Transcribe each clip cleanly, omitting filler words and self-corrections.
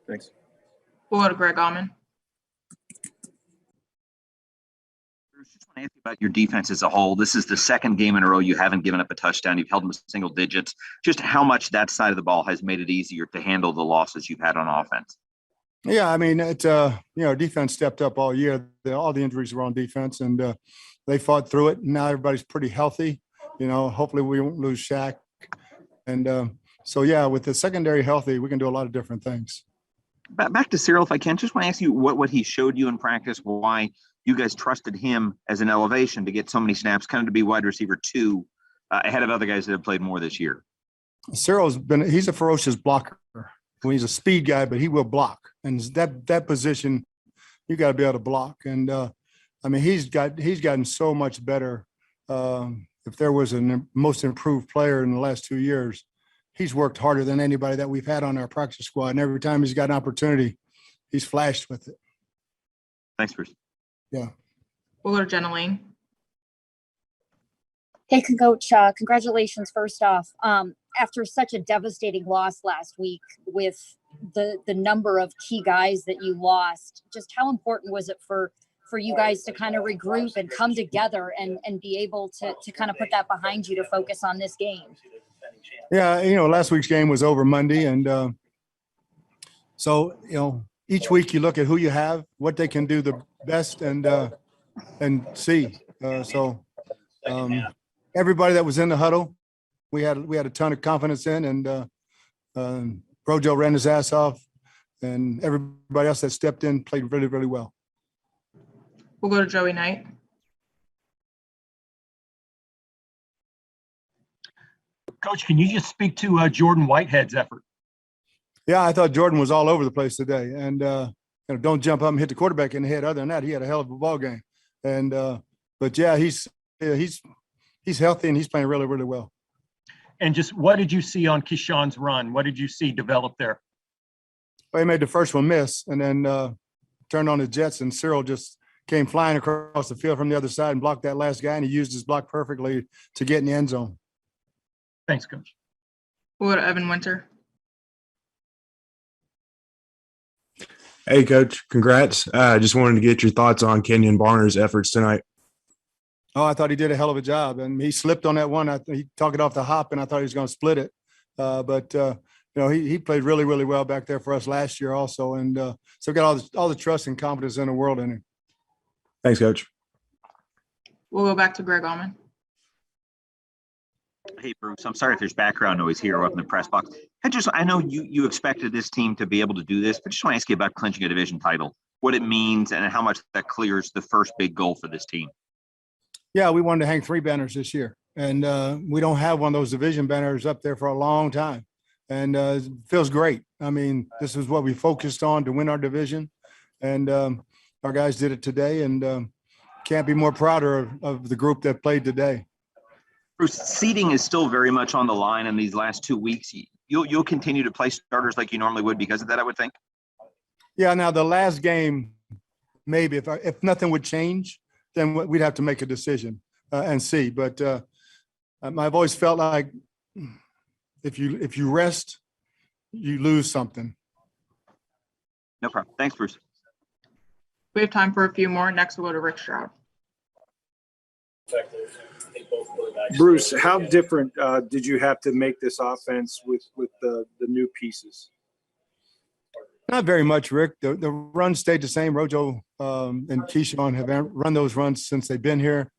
Thanks. We'll go to Greg Allman. Just want to ask you about your defense as a whole. This is the second game in a row you haven't given up a touchdown. You've held them to single digits. Just how much that side of the ball has made it easier to handle the losses you've had on offense? Yeah, I mean, defense stepped up all year. All the injuries were on defense, and they fought through it. Now everybody's pretty healthy. Hopefully we won't lose Shaq. And with the secondary healthy, we can do a lot of different things. Back to Cyril, if I can, just want to ask you what he showed you in practice, why you guys trusted him as an elevation to get so many snaps, kind of to be wide receiver 2 ahead of other guys that have played more this year. He's a ferocious blocker. He's a speed guy, but he will block. And that position, you got to be able to block. And he's gotten so much better. If there was a most improved player in the last 2 years, he's worked harder than anybody that we've had on our practice squad. And every time he's got an opportunity, he's flashed with it. Thanks, Bruce. Yeah. We'll go to Jenna Lane. Hey, Coach, congratulations first off. After such a devastating loss last week with the number of key guys that you lost, just how important was it for you guys to kind of regroup and come together and be able to kind of put that behind you to focus on this game? Yeah, last week's game was over Monday. And each week you look at who you have, what they can do the best, and see. Everybody that was in the huddle, we had a ton of confidence in, and Rojo ran his ass off, and everybody else that stepped in played really, really well. We'll go to Joey Knight. Coach, can you just speak to Jordan Whitehead's effort? Yeah, I thought Jordan was all over the place today, and don't jump up and hit the quarterback in the head. Other than that, he had a hell of a ball game, and but yeah, he's healthy and he's playing really, really well. And just what did you see on Keyshawn's run? What did you see develop there? Well, he made the first one miss, and then turned on the jets, and Cyril just came flying across the field from the other side and blocked that last guy, and he used his block perfectly to get in the end zone. Thanks, Coach. We'll go to Evan Winter. Hey, Coach. Congrats. I just wanted to get your thoughts on Kenyon Barner's efforts tonight. Oh, I thought he did a hell of a job, and he slipped on that one. He took it off the hop, and I thought he was going to split it. But he played really, really well back there for us last year also, and so got all the trust and confidence in the world in him. Thanks, Coach. We'll go back to Greg Allman. Hey, Bruce, I'm sorry if there's background noise here or up in the press box. I know you expected this team to be able to do this, but just want to ask you about clinching a division title, what it means and how much that clears the first big goal for this team. Yeah, we wanted to hang 3 banners this year, and we don't have one of those division banners up there for a long time, and it feels great. I mean, this is what we focused on to win our division, and our guys did it today, and can't be more prouder of the group that played today. Bruce, seeding is still very much on the line in these last 2 weeks. You'll continue to play starters like you normally would because of that, I would think. Yeah, now the last game, maybe if nothing would change, then we'd have to make a decision and see. But I've always felt like if you rest, you lose something. No problem. Thanks, Bruce. We have time for a few more. Next, we'll go to Rick Stroud. Bruce, how different did you have to make this offense with the new pieces? Not very much, Rick. The run stayed the same. Rojo and Keyshawn have run those runs since they've been here.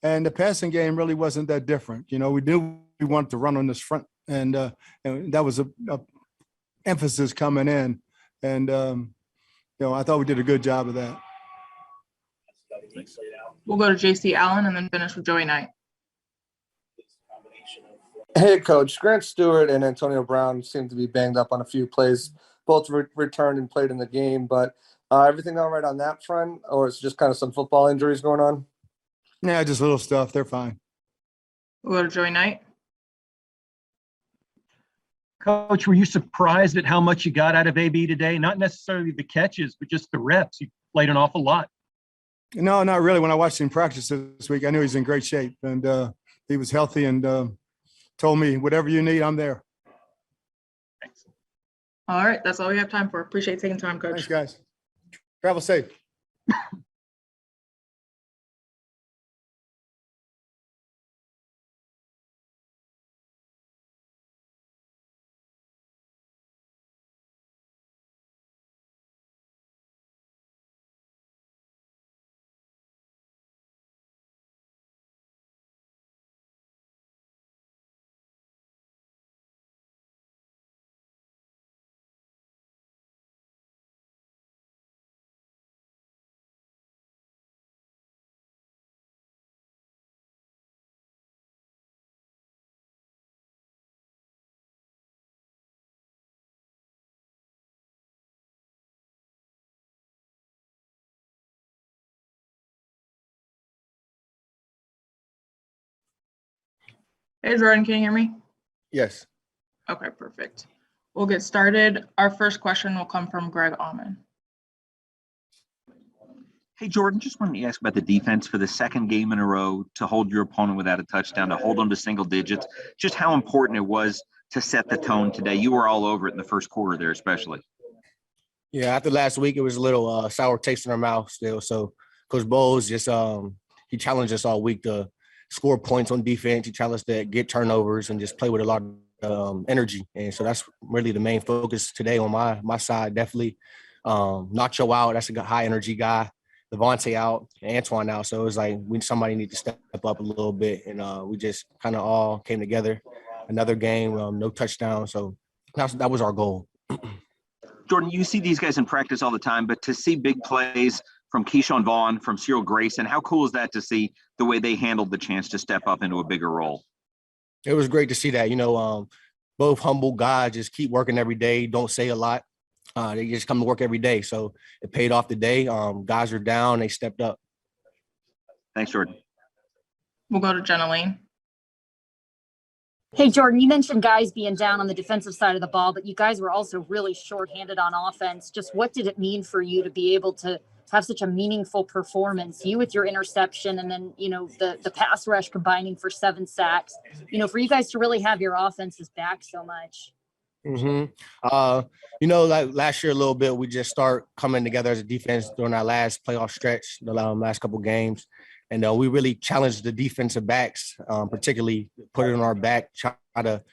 And the passing game really wasn't that different. We knew we wanted to run on this front, and that was a emphasis coming in. And, I thought we did a good job of that. We'll go to J.C. Allen and then finish with Joey Knight. Hey, Coach. Grant Stewart and Antonio Brown seem to be banged up on a few plays. Both returned and played in the game, but everything all right on that front, or it's just kind of some football injuries going on? Yeah, just little stuff. They're fine. We'll go to Joey Knight. Coach, were you surprised at how much you got out of AB today? Not necessarily the catches, but just the reps. He played an awful lot. No, not really. When I watched him practice this week, I knew he's in great shape, and he was healthy and told me, whatever you need, I'm there. All right, that's all we have time for. Appreciate taking time, Coach. Thanks, guys. Travel safe. Hey, Jordan, can you hear me? Yes. Okay, perfect. We'll get started. Our first question will come from Greg Allman. Hey, Jordan, just wanted to ask about the defense for the second game in a row to hold your opponent without a touchdown, to hold them to single digits, just how important it was to set the tone today. You were all over it in the first quarter there, especially. Yeah, after last week, it was a little sour taste in our mouth still. So Coach Bowles just he challenged us all week to score points on defense. He challenged to get turnovers and just play with a lot of energy. And so that's really the main focus today on my side. Definitely Nacho out. That's a high energy guy. Devontae out, Antoine out. So it was like somebody need to step up a little bit. And we just kind of all came together. Another game, no touchdown. So that was our goal. Jordan, you see these guys in practice all the time, but to see big plays from Keyshawn Vaughn, from Cyril Grayson, how cool is that to see the way they handled the chance to step up into a bigger role? It was great to see that. Both humble guys just keep working every day, don't say a lot. They just come to work every day. So it paid off today. Guys are down. They stepped up. Thanks, Jordan. We'll go to Jenna Lane. Hey, Jordan, you mentioned guys being down on the defensive side of the ball, but you guys were also really shorthanded on offense. Just what did it mean for you to be able to have such a meaningful performance? You with your interception and then, the pass rush combining for 7 sacks, for you guys to really have your offenses back so much. Like last year a little bit, we just start coming together as a defense during our last playoff stretch, the last couple games. And we really challenged the defensive backs, particularly put it on our back, try to,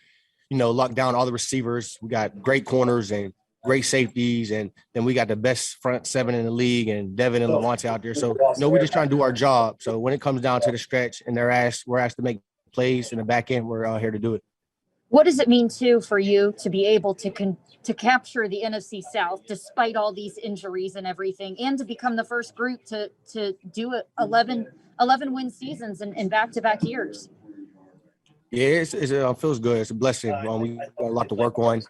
lock down all the receivers. We got great corners and great safeties. And then we got the best front 7 in the league and Devin and Levante out there. So, we just trying to do our job. So when it comes down to the stretch and we're asked to make plays in the back end, we're out here to do it. What does it mean, too, for you to be able to capture the NFC South despite all these injuries and everything, and to become the first group to do it 11 win seasons in back-to-back years? Yeah, it feels good. It's a blessing. We got a lot to work on.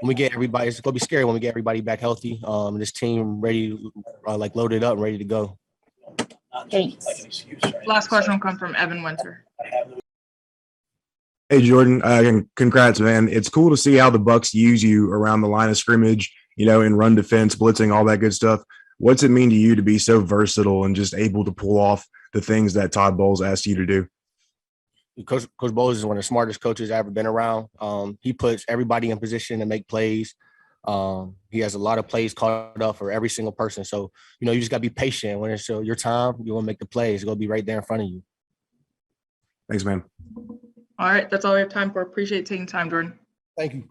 When we get everybody, it's going to be scary when we get everybody back healthy. This team ready, loaded up and ready to go. Thanks. Last question will come from Evan Winter. Hey, Jordan, congrats, man. It's cool to see how the Bucs use you around the line of scrimmage, in run defense, blitzing, all that good stuff. What's it mean to you to be so versatile and just able to pull off the things that Todd Bowles asked you to do? Coach Bowles is one of the smartest coaches I've ever been around. He puts everybody in position to make plays. He has a lot of plays called up for every single person. So, you just got to be patient. When it's your time, you want to make the plays. It's going to be right there in front of you. Thanks, man. All right, that's all we have time for. Appreciate taking time, Jordan. Thank you.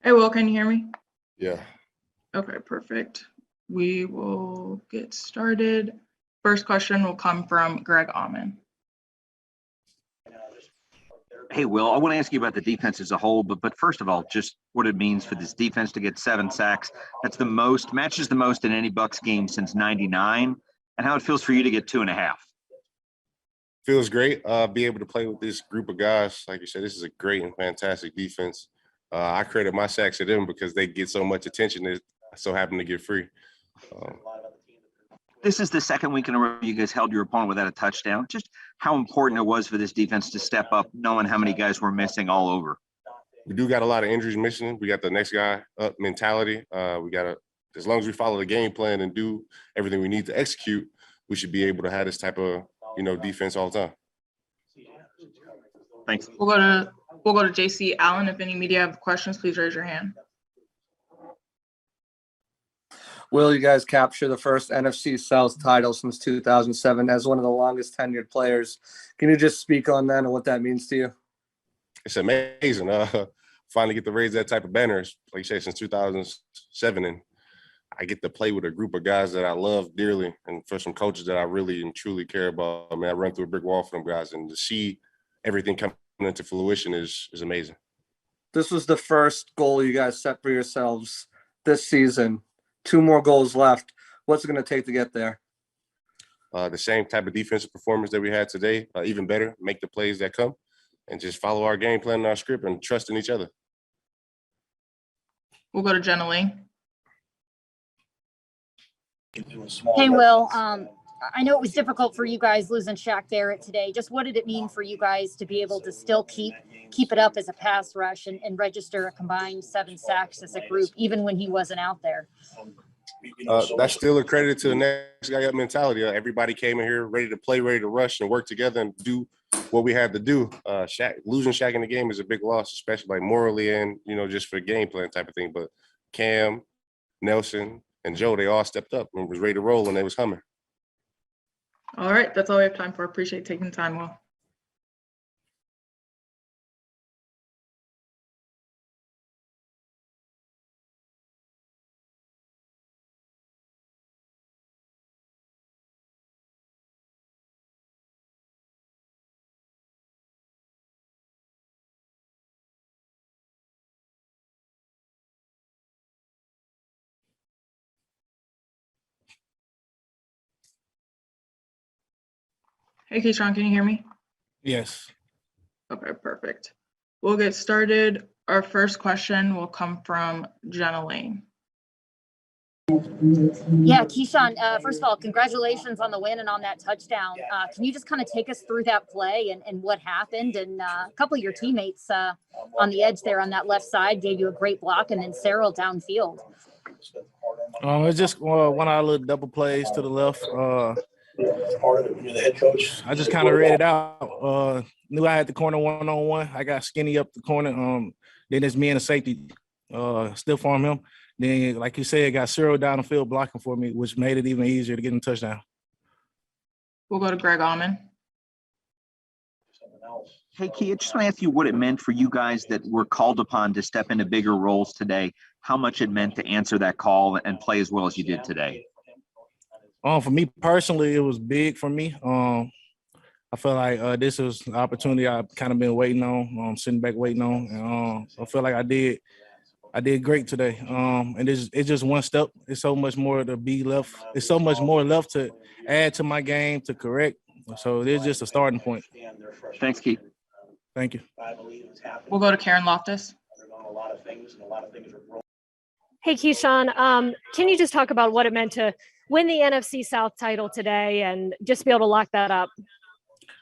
Hey, Will, can you hear me? Yeah. Okay, perfect. We will get started. First question will come from Greg Allman. Hey, Will, I want to ask you about the defense as a whole, but first of all, just what it means for this defense to get 7 sacks. That's matches the most in any Bucs game since '99, and how it feels for you to get 2.5. Feels great. Be able to play with this group of guys. Like you said, this is a great and fantastic defense. I credit my sacks to them because they get so much attention. They so happen to get free. This is the second week in a row you guys held your opponent without a touchdown. Just how important it was for this defense to step up, knowing how many guys were missing all over. We do got a lot of injuries missing. We got the next guy up mentality. We got to, as long as we follow the game plan and do everything we need to execute, we should be able to have this type of, defense all the time. Thanks. We'll go to JC Allen. If any media have questions, please raise your hand. Will you guys capture the first NFC South title since 2007 as one of the longest tenured players? Can you just speak on that and what that means to you? It's amazing. Finally get to raise that type of banners, like you say, since 2007. And I get to play with a group of guys that I love dearly and for some coaches that I really and truly care about. I mean, I run through a brick wall for them guys, and to see everything coming into fruition is amazing. This was the first goal you guys set for yourselves this season. 2 more goals left. What's it going to take to get there? The same type of defensive performance that we had today, even better, make the plays that come, and just follow our game plan and our script and trust in each other. We'll go to Jenna Lee. Hey, Will. I know it was difficult for you guys losing Shaq Barrett today. Just what did it mean for you guys to be able to still keep it up as a pass rush and register a combined 7 sacks as a group, even when he wasn't out there? That's still a credit to the next guy up mentality. Everybody came in here ready to play, ready to rush and work together and do what we had to do. Losing Shaq in the game is a big loss, especially like morally and, just for game plan type of thing. But Cam, Nelson, and Joe, they all stepped up and was ready to roll, and they was humming. All right, that's all we have time for. Appreciate taking the time, Will. Hey, Keyshawn, can you hear me? Yes. Okay, perfect. We'll get started. Our first question will come from Jenna Lane. Yeah, Keyshawn, first of all, congratulations on the win and on that touchdown. Can you just kind of take us through that play and what happened? And a couple of your teammates on the edge there on that left side gave you a great block, and then Cyril downfield. It's just one of our little double plays to the left. I just kind of read it out. Knew I had the corner one-on-one. I got skinny up the corner. Then it's me and the safety still farm him. Then, like you said, got Cyril down the field blocking for me, which made it even easier to get in the touchdown. We'll go to Greg Allman. Hey, Key, I just want to ask you what it meant for you guys that were called upon to step into bigger roles today, how much it meant to answer that call and play as well as you did today. For me personally, it was big for me. I feel like this was an opportunity I've kind of been waiting on, sitting back waiting on. And I feel like I did great today. And it's just one step. It's so much more to be left. It's so much more left to add to my game to correct. So it's just a starting point. Thanks, Keith. Thank you. We'll go to Karen Loftus. Hey, Keyshawn, can you just talk about what it meant to win the NFC South title today and just be able to lock that up?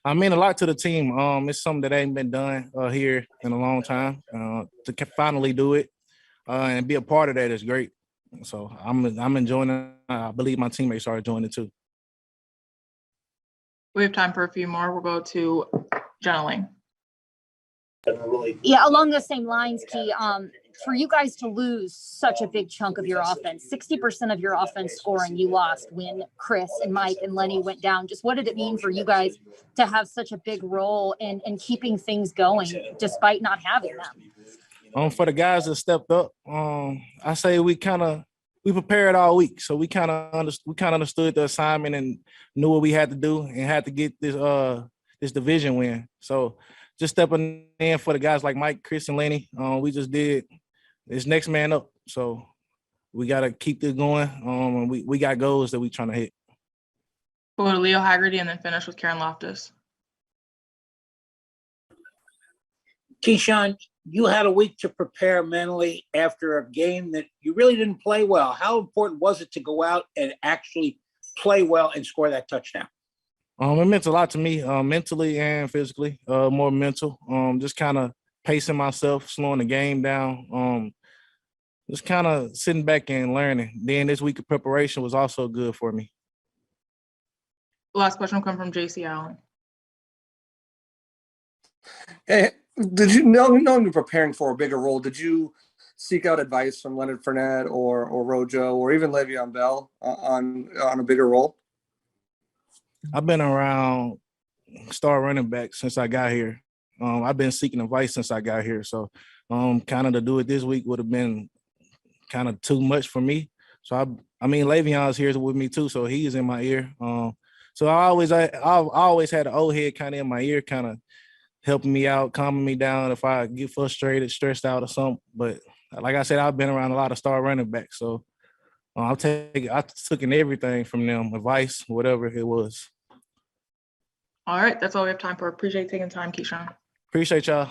I mean a lot to the team. It's something that ain't been done here in a long time. To finally do it and be a part of that is great. So I'm enjoying it. I believe my teammates are enjoying it too. We have time for a few more. We'll go to Jenna Lane. Yeah, along the same lines, Key, for you guys to lose such a big chunk of your offense, 60% of your offense scoring you lost when Chris and Mike and Lenny went down. Just what did it mean for you guys to have such a big role in keeping things going despite not having them? For the guys that stepped up, I say we prepared all week. So we kind of understood the assignment and knew what we had to do and had to get this division win. So just stepping in for the guys like Mike, Chris, and Lenny, we just did this next man up. So we got to keep this going. And we got goals that we trying to hit. We'll go to Leo Haggerty and then finish with Karen Loftus. Keyshawn, you had a week to prepare mentally after a game that you really didn't play well. How important was it to go out and actually play well and score that touchdown? It meant a lot to me, mentally and physically. More mental. Just kind of pacing myself, slowing the game down. Just kind of sitting back and learning. Then this week of preparation was also good for me. Last question will come from JC Allen. Hey, did you knowing you're preparing for a bigger role? Did you seek out advice from Leonard Fournette or Rojo or even Le'Veon Bell on a bigger role? I've been around star running back since I got here. I've been seeking advice since I got here. So kind of to do it this week would have been kind of too much for me. So I mean, Le'Veon's here with me too, so he's in my ear. So I always had an old head kind of in my ear, kind of helping me out, calming me down if I get frustrated, stressed out or something. But like I said, I've been around a lot of star running backs, so I took in everything from them, advice, whatever it was. All right, that's all we have time for. Appreciate taking time, Keyshawn. Appreciate y'all.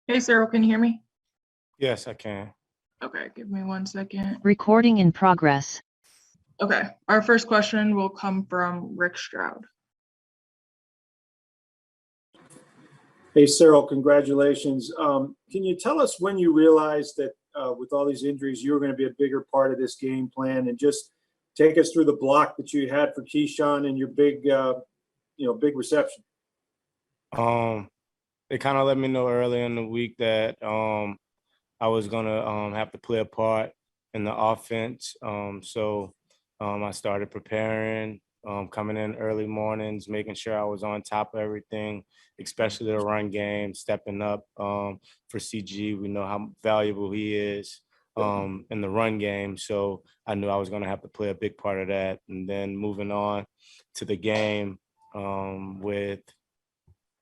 Hey, Cyril, can you hear me? Yes, I can. Okay, give me 1 second. Recording in progress. Okay, our first question will come from Rick Stroud. Hey, Cyril, congratulations. Can you tell us when you realized that with all these injuries, you were going to be a bigger part of this game plan, and just take us through the block that you had for Keyshawn and your big, big reception? They kind of let me know early in the week that I was gonna have to play a part in the offense. So I started preparing, coming in early mornings, making sure I was on top of everything, especially the run game, stepping up for CG. We know how valuable he is in the run game. So I knew I was going to have to play a big part of that. And then moving on to the game with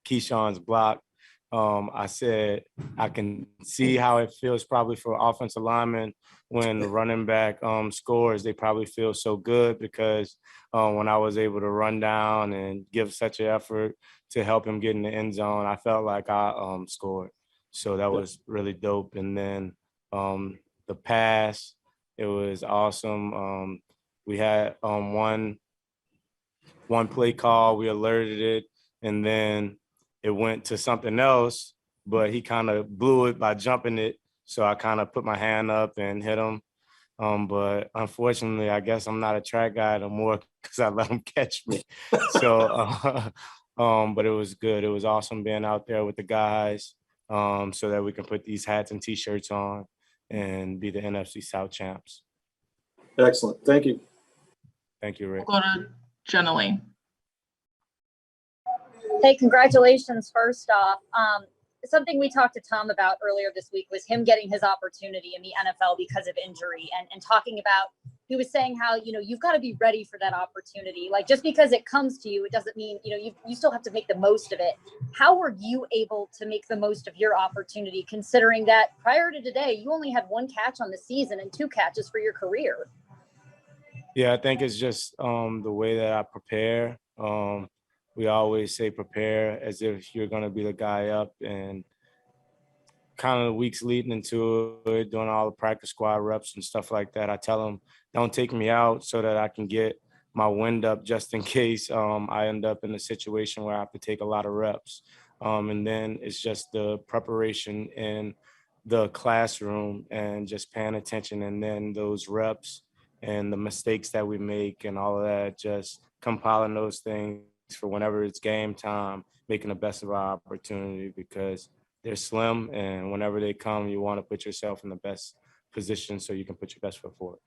Keyshawn's block, I said I can see how it feels probably for offensive linemen when the running back scores. They probably feel so good because when I was able to run down and give such an effort to help him get in the end zone, I felt like I scored. So that was really dope. And then the pass, it was awesome. We had one play call, we alerted it, and then it went to something else, but he kind of blew it by jumping it. So I kind of put my hand up and hit him. But unfortunately, I guess I'm not a track guy no more because I let him catch me. So, but it was good. It was awesome being out there with the guys so that we can put these hats and T-shirts on and be the NFC South champs. Excellent. Thank you. Thank you, Rick. We'll go to Jenna Lee. Hey, congratulations first off. Something we talked to Tom about earlier this week was him getting his opportunity in the NFL because of injury, and talking about, he was saying how, you've got to be ready for that opportunity. Like, just because it comes to you, it doesn't mean, you still have to make the most of it. How were you able to make the most of your opportunity, considering that prior to today, you only had 1 catch on the season and 2 catches for your career? Yeah, I think it's just the way that I prepare. We always say prepare as if you're going to be the guy up, and kind of the weeks leading into it, doing all the practice squad reps and stuff like that, I tell them, don't take me out so that I can get my wind up just in case I end up in a situation where I have to take a lot of reps. And then it's just the preparation in the classroom and just paying attention, and then those reps and the mistakes that we make and all of that, just compiling those things for whenever it's game time, making the best of our opportunity, because they're slim, and whenever they come, you want to put yourself in the best position so you can put your best foot forward.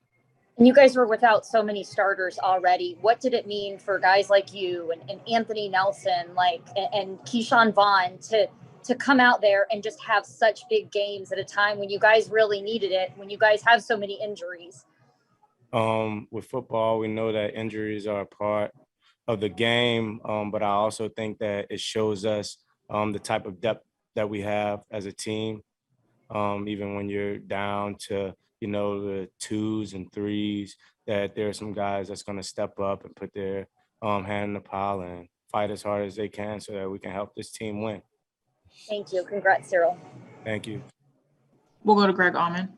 And you guys were without so many starters already. What did it mean for guys like you and Anthony Nelson, and Keyshawn Vaughn to come out there and just have such big games at a time when you guys really needed it, when you guys have so many injuries? With football, we know that injuries are a part of the game, but I also think that it shows us the type of depth that we have as a team. Even when you're down to, the 2s and 3s, that there are some guys that's going to step up and put their hand in the pile and fight as hard as they can so that we can help this team win. Thank you. Congrats, Cyril. Thank you. We'll go to Greg Allman.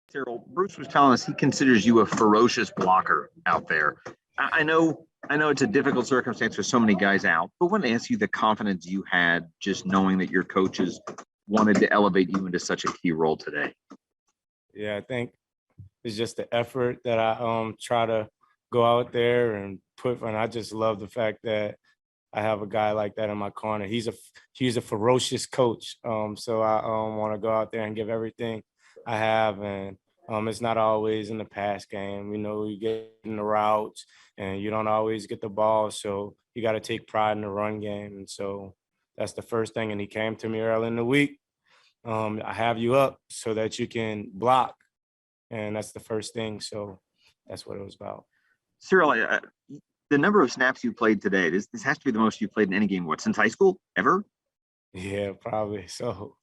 Cyril, Bruce was telling us he considers you a ferocious blocker out there. I know it's a difficult circumstance for so many guys out, but I want to ask you the confidence you had just knowing that your coaches wanted to elevate you into such a key role today. Yeah, I think it's just the effort that I try to go out there and put, and I just love the fact that I have a guy like that in my corner. He's a ferocious coach, so I want to go out there and give everything I have, and it's not always in the pass game. You get in the routes and you don't always get the ball, so you got to take pride in the run game. And so that's the first thing. And he came to me early in the week. I have you up so that you can block, and that's the first thing. So that's what it was about. Cyril, the number of snaps you played today, this has to be the most you played in any game, since high school, ever? Yeah, probably so.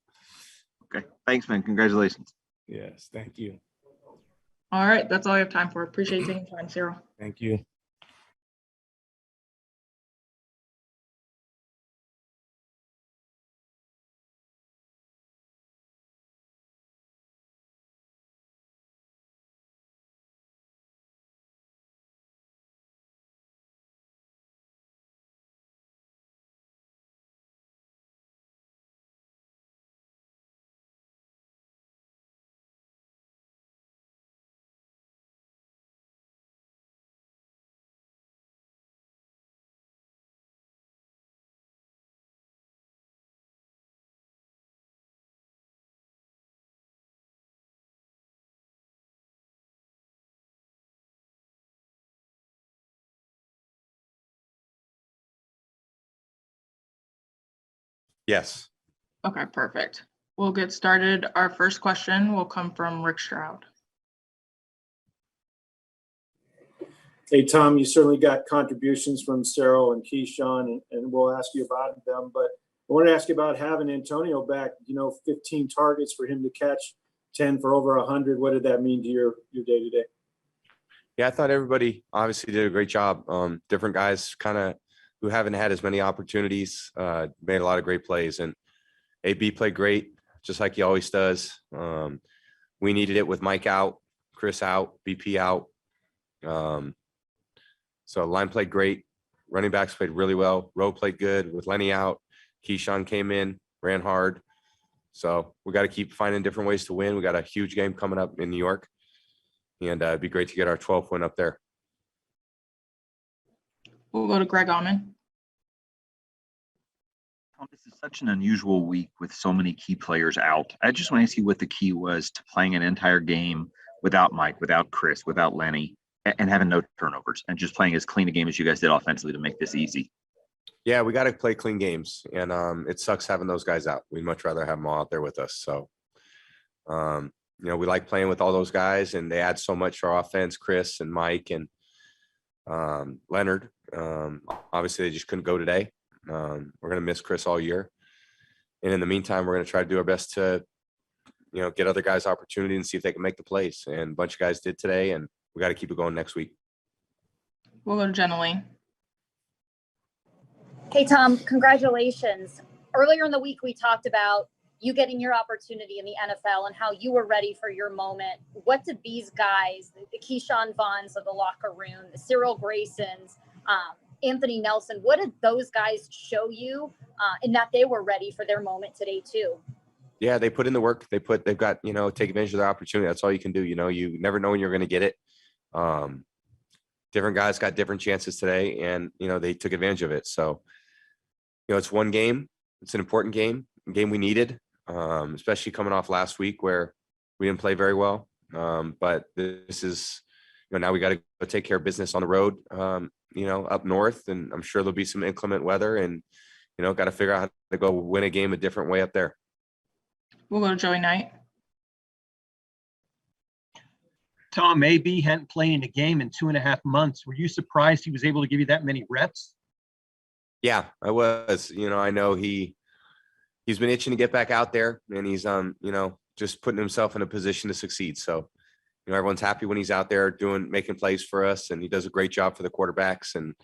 Okay, thanks, man. Congratulations. Yes, thank you. All right, that's all I have time for. Appreciate you taking time, Cyril. Thank you. Yes. Okay, perfect. We'll get started. Our first question will come from Rick Stroud. Hey, Tom, you certainly got contributions from Cyril and Keyshawn, and we'll ask you about them. But I wanted to ask you about having Antonio back. 15 targets for him to catch, 10 for over 100. What did that mean to your day-to-day? Yeah, I thought everybody obviously did a great job. Different guys kind of who haven't had as many opportunities made a lot of great plays. And AB played great, just like he always does. We needed it with Mike out, Chris out, BP out. So line played great. Running backs played really well. Rowe played good with Lenny out. Keyshawn came in, ran hard. So we got to keep finding different ways to win. We got a huge game coming up in New York. And it'd be great to get our 12th win up there. We'll go to Greg Allman. Tom, this is such an unusual week with so many key players out. I just want to ask you what the key was to playing an entire game without Mike, without Chris, without Lenny, and having no turnovers, and just playing as clean a game as you guys did offensively to make this easy. Yeah, we got to play clean games, and it sucks having those guys out. We'd much rather have them all out there with us. So, we like playing with all those guys, and they add so much to our offense, Chris and Mike and Leonard. Obviously, they just couldn't go today. We're going to miss Chris all year. And in the meantime, we're going to try to do our best to, get other guys opportunity and see if they can make the plays. And a bunch of guys did today, and we got to keep it going next week. We'll go to Jenna Lee. Hey, Tom, congratulations. Earlier in the week, we talked about you getting your opportunity in the NFL and how you were ready for your moment. What did these guys, the Keyshawn Vaughns of the locker room, the Cyril Graysons, Anthony Nelson, what did those guys show you in that they were ready for their moment today too? Yeah, they put in the work. They've got, take advantage of their opportunity. That's all you can do. You never know when you're going to get it. Different guys got different chances today, and, they took advantage of it. So, it's one game. It's an important game, a game we needed, especially coming off last week where we didn't play very well. But this is, now we got to go take care of business on the road, up north, and I'm sure there'll be some inclement weather, and, got to figure out how to go win a game a different way up there. We'll go to Joey Knight. Tom, AB hadn't played in a game in 2.5 months. Were you surprised he was able to give you that many reps? Yeah, I was. I know he's been itching to get back out there, and he's just putting himself in a position to succeed. So, everyone's happy when he's out there making plays for us, and he does a great job for the quarterbacks and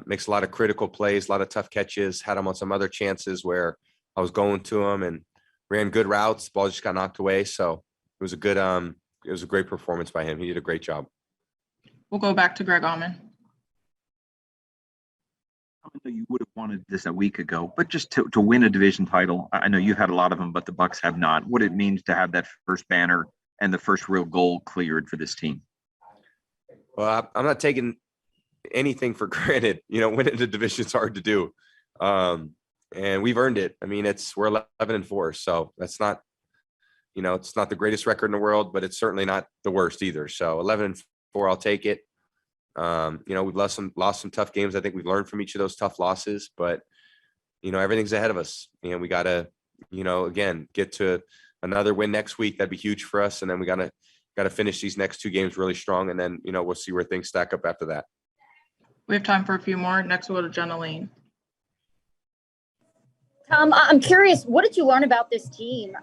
makes a lot of critical plays, a lot of tough catches. Had him on some other chances where I was going to him and ran good routes. The ball just got knocked away. So it was a great performance by him. He did a great job. We'll go back to Greg Allman. I know you would have wanted this a week ago, but just to win a division title, I know you've had a lot of them, but the Bucs have not. What it means to have that first banner and the first real goal cleared for this team? Well, I'm not taking anything for granted. Winning the division is hard to do. And we've earned it. I mean, we're 11-4, so that's not, it's not the greatest record in the world, but it's certainly not the worst either. So 11-4, I'll take it. We've lost some tough games. I think we've learned from each of those tough losses, but everything's ahead of us, and we got to, again, get to another win next week. That'd be huge for us. And then we got to finish these next 2 games really strong. And then, we'll see where things stack up after that. We have time for a few more. Next, we'll go to Jenna Lee. Tom, I'm curious, what did you learn about this team?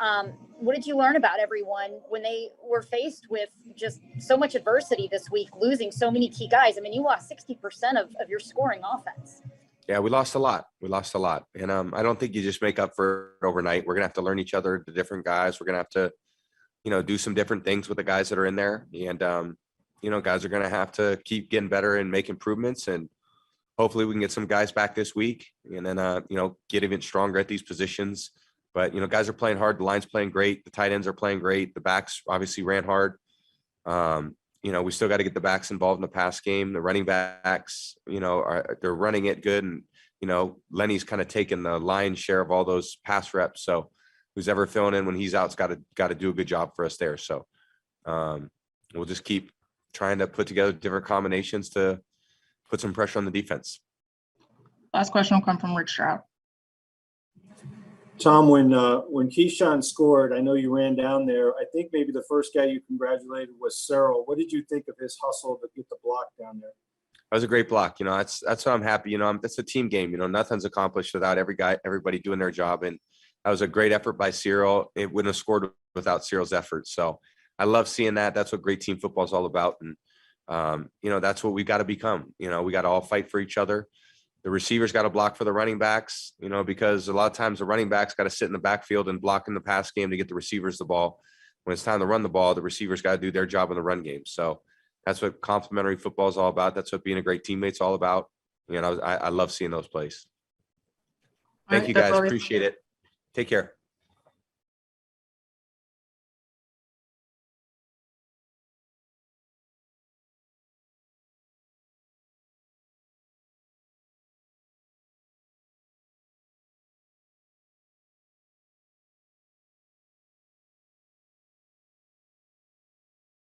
What did you learn about everyone when they were faced with just so much adversity this week, losing so many key guys? I mean, you lost 60% of your scoring offense. Yeah, we lost a lot. And I don't think you just make up for it overnight. We're going to have to learn each other, the different guys. We're going to have to, do some different things with the guys that are in there. And, guys are going to have to keep getting better and make improvements. And hopefully we can get some guys back this week and then, get even stronger at these positions. But, guys are playing hard. The line's playing great. The tight ends are playing great. The backs obviously ran hard. We still got to get the backs involved in the pass game. The running backs, they're running it good. And, Lenny's kind of taken the lion's share of all those pass reps. So who's ever filling in when he's out's got to do a good job for us there. So we'll just keep trying to put together different combinations to put some pressure on the defense. Last question will come from Rick Stroud. Tom, when Keyshawn scored, I know you ran down there. I think maybe the first guy you congratulated was Searle. What did you think of his hustle to get the block down there? That was a great block. That's what I'm happy. That's a team game. Nothing's accomplished without everybody doing their job. And that was a great effort by Cyril. It wouldn't have scored without Cyril's effort. So I love seeing that. That's what great team football is all about. And, that's what we got to become. We got to all fight for each other. The receivers got to block for the running backs, because a lot of times the running backs got to sit in the backfield and block in the pass game to get the receivers the ball. When it's time to run the ball, the receivers got to do their job in the run game. So that's what complementary football is all about. That's what being a great teammate's all about. I love seeing those plays. Thank you guys. Appreciate it. Take care.